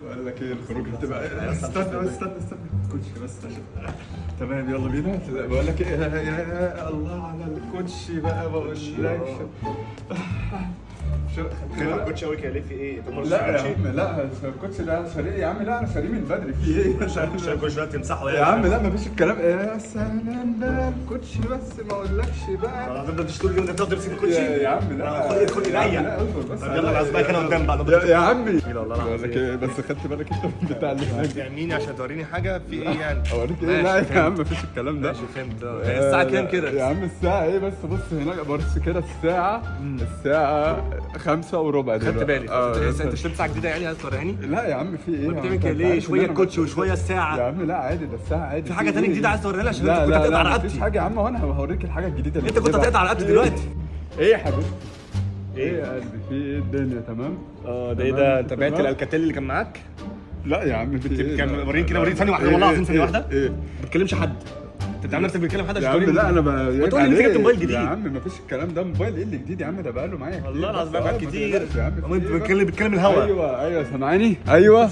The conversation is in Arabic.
بقول لك ايه الخروج هتبقى استنى الكوتشي بس عشان تمام يلا بينا. بقول لك ايه يا الله على الكوتشي بقى بقول لك خايف على الكوتشي قوي كده ليه؟ في ايه؟ لا يا عم لا الكوتشي ده شاريه يا عم. لا انا شاريه من بدري. في ايه عشان كل شويه تمسحه يا عم؟ لا مفيش الكلام. يا سلام بقى الكوتشي بس ما اقولكش بقى. هتفضل تشتري اليوم ده تفضل تمسك الكوتشي يا عم لا خد ايديا. لا اصبر بس. طب يلا العزبايه كده قدام بقى يا عمي والله العظيم. بقول لك ايه بس خدت بالك انت من بتاع اللي هناك تعمليني عشان توريني حاجه في ايه يعني؟ اوريك ايه؟ لا يا عم مفيش الكلام ده. ماشي فهمت. الساعه كام كده؟ يا عم الساعة ايه بس؟ بص هناك بص كده الساعة 5:15 خدت دلوقتي. بالي. انت اشتريت ساعه جديده يعني عايز توريهاني؟ لا يا عم في ايه؟ بتعمل كده ليه؟ شويه الكوتشي وشويه الساعه. يا عم لا عادي ده السااعة عادي. في حاجه ثانيه جديده عايز توريها لي عشان لا انت كنت لا هتقطع لا مفيش رقبتي. حاجة يا عم. وانا هوريك الحاجة الجديدة اللي انت كنت هتقطع رقبتي دلوقتي. ايه يا حبيبي؟ ايه يا قلبي في ايه الدنيا تمام؟ ده ايه ده؟ انت بعت الالكاتيل اللي كان معاك؟ لا يا عم في ايه؟ كان وريني كده وريني ثانيه واحده والله العظيم ثانيه واحده. ايه؟ ما بتكلمش حد. انت بتعمل نفسك بتكلم حد يا عشان عم لا انا ما تقول لي انت جبت موبايل جديد. يا عم مفيش الكلام ده. موبايل ايه اللي جديد يا عم؟ ده بقاله معايا كتير. والله العظيم بس بقى ما كتير. تقلقش يا عم. انت بتكلم الهوا. ايوه سامعني. ايوه